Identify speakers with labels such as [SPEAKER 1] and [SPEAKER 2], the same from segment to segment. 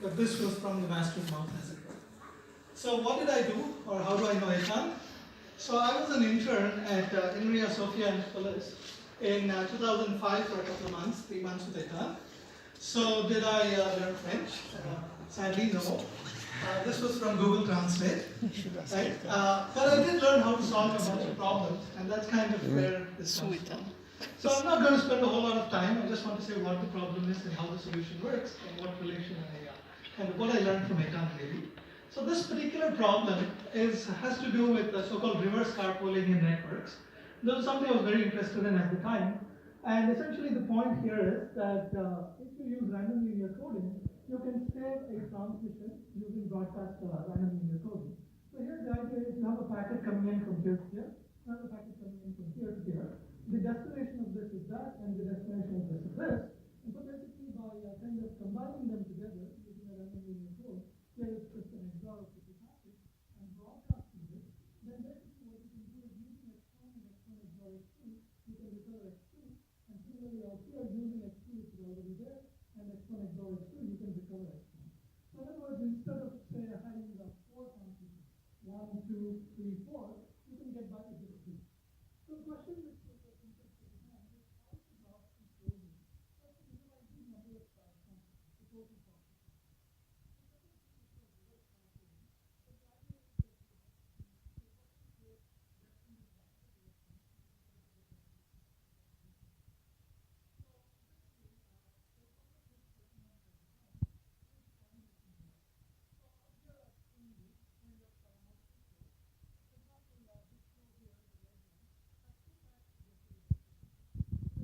[SPEAKER 1] but this was from the master's mouth, as it were. So what did I do, or how do I know Eitan? So I was an intern at INRIA Sofia and Phyllis in 2005 for a couple of months, 3 months with Eitan. So did I learn French? Sadly, no. This was from Google Translate, right? But I did learn how to solve a bunch of problems, and that's kind of where this comes from. So I'm not going to spend a whole lot of time. I just want to say what the problem is and how the solution works, and what relation what I learned from Eitan really. So this particular problem has to do with the so-called reverse carpooling in networks. This was something I was very interested in at the time. And essentially the point here is that if you use random linear coding, you can save a transmission using broadcast random linear coding. So here the idea is you have a packet coming in from here to here, another packet coming in from here to here. The destination of this is that, and the destination of this is this. And so basically by kind of combining them together using a random linear code, here is just an XOR of the packet and broadcasting it, then basically what you can do is using X1 and X1 XOR X2, you can recover X2, and similarly out here using X2 which is already there, and X1 XOR X2, you can recover X1. So in other words, instead of say having the 4 transmissions, 1, 2, 3, 4, you can get by with just 2. So the question which is interested in hand is how to drop these closures. First, visualize these number of functions, the total function.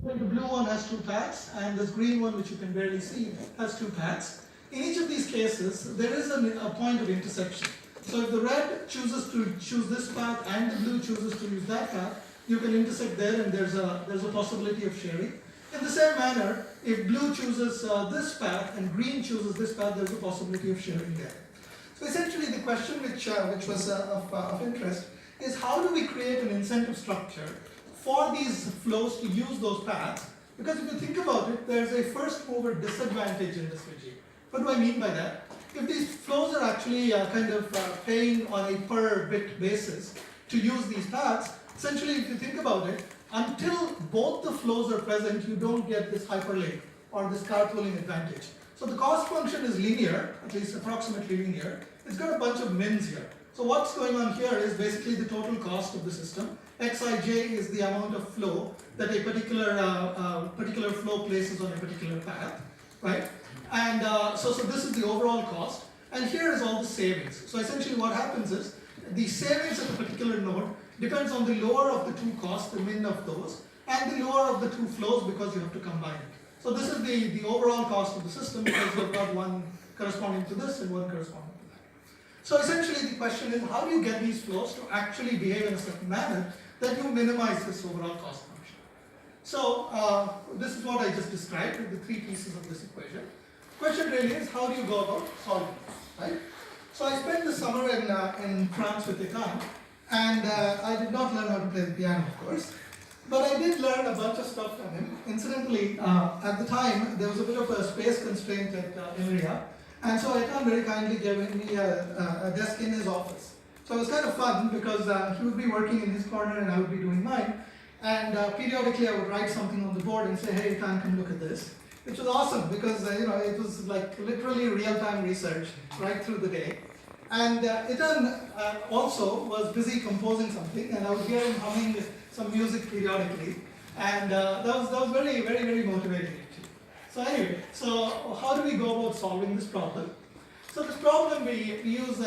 [SPEAKER 1] The blue one has 2 paths, and this green one, which you can barely see, has 2 paths. In each of these cases, there is a point of intersection. So if the red chooses to choose this path and the blue chooses to use that path, you can intersect there, and there's a possibility of sharing. In the same manner, if blue chooses this path and green chooses this path, there's a possibility of sharing there. So essentially, the question which was of interest is how do we create an incentive structure for these flows to use those paths? Because if you think about it, there's a first mover disadvantage in this regime. What do I mean by that? If these flows are actually paying on a per bit basis to use these paths, essentially if you think about it, until both the flows are present, you don't get this hyperlink or this carpooling advantage. So the cost function is linear, at least approximately linear. It's got a bunch of mins here. So what's going on here is basically the total cost of the system. Xij is the amount of flow that a particular flow places on a particular path, right? And so this is the overall cost. And here is all the savings. So essentially what happens is the savings at a particular node depends on the lower of the 2 costs, the min of those, and the lower of the 2 flows because you have to combine it. So this is the overall cost of the system because you've got one corresponding to this and one corresponding to that. So essentially the question is how do you get these flows to actually behave in a certain manner that you minimize this overall cost function. So this is what I just described with the 3 pieces of this equation. The question really is how do you go about solving this, right? So I spent the summer in France with Eitan, and I did not learn how to play the piano, of course, but I did learn a bunch of stuff from him. Incidentally, at the time there was a bit of a space constraint at INRIA, and so Eitan very kindly gave me a desk in his office. So it was kind of fun because he would be working in his corner and I would be doing mine. And periodically I would write something on the board and say, hey, Eitan, come look at this. Which was awesome because it was like literally real-time research right through the day. And Eitan also was busy composing something, and I would hear him humming some music periodically. And that was very, very, very motivating actually. So anyway, so how do we go about solving this problem? So this problem we use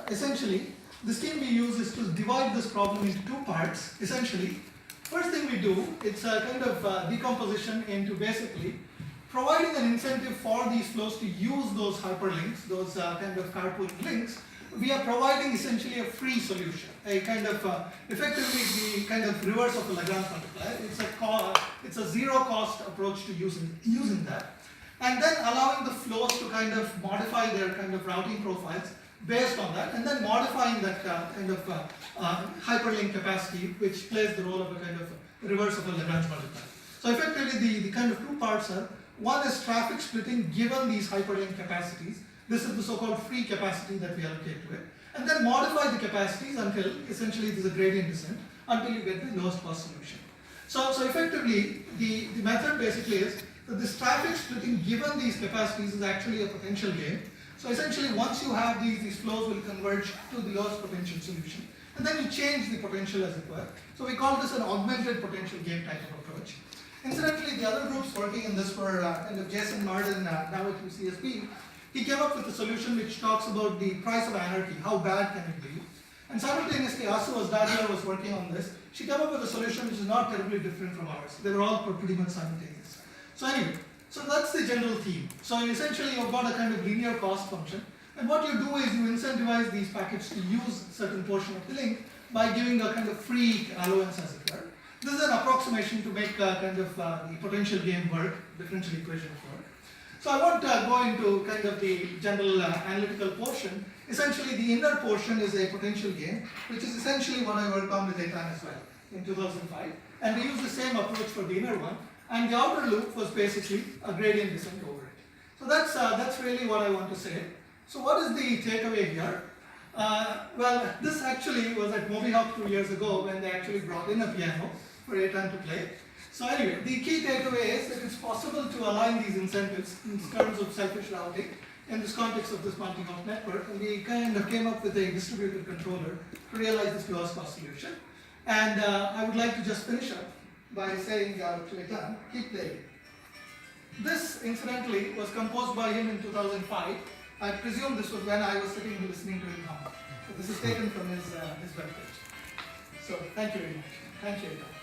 [SPEAKER 1] essentially, the scheme we use is to divide this problem into 2 parts, essentially. First thing we do, it's a kind of decomposition into basically providing an incentive for these flows to use those hyperlinks, those kind of carpooling links. We are providing essentially a free solution, a kind of effectively the kind of reverse of the Lagrange multiplier. It's a zero cost approach to using that. And then allowing the flows to kind of modify their kind of routing profiles based on that, and then modifying that hyperlink capacity, which plays the role of a kind of reverse of a Lagrange multiplier. So effectively the kind of 2 parts are, One is traffic splitting given these hyperlink capacities. This is the so-called free capacity that we allocate to it. And then modify the capacities until essentially there's a gradient descent until you get the lowest cost solution. So effectively, the method basically is that this traffic splitting given these capacities is actually a potential game. So essentially, once you have these flows will converge to the lowest potential solution. And then you change the potential as it were. So we call this an augmented potential game type of approach. Incidentally, the other groups working in this were Jason Marden, now at UCSB. He came up with a solution which talks about the price of anarchy, how bad can it be? And simultaneously, Asu Asdadia was working on this. She came up with a solution which is not terribly different from ours. They were all pretty much simultaneous. So anyway, so that's the general theme. So essentially, you've got a kind of linear cost function. And what you do is you incentivize these packets to use a certain portion of the link by giving a kind of free allowance, as it were. This is an approximation to make kind of the potential game work, differential equations work. So I won't go into kind of the general analytical portion. Essentially, the inner portion is a potential game, which is essentially what I worked on with Eitan as well in 2005. And we used the same approach for the inner one. And the outer loop was basically a gradient descent over it. So that's really what I want to say. So what is the takeaway here? Well, this actually was at Movihawk 2 years ago when they actually brought in a piano for Eitan to play. So anyway, the key takeaway is that it's possible to align these incentives in terms of selfish routing in this context of this multi-hop network, and we kind of came up with a distributed controller to realize this lowest cost solution. And I would like to just finish up by saying to Eitan, keep playing. This, incidentally, was composed by him in 2005. I presume this was when I was sitting and listening to him now. So this is taken from his webpage. So thank you very much. Thank you, Eitan.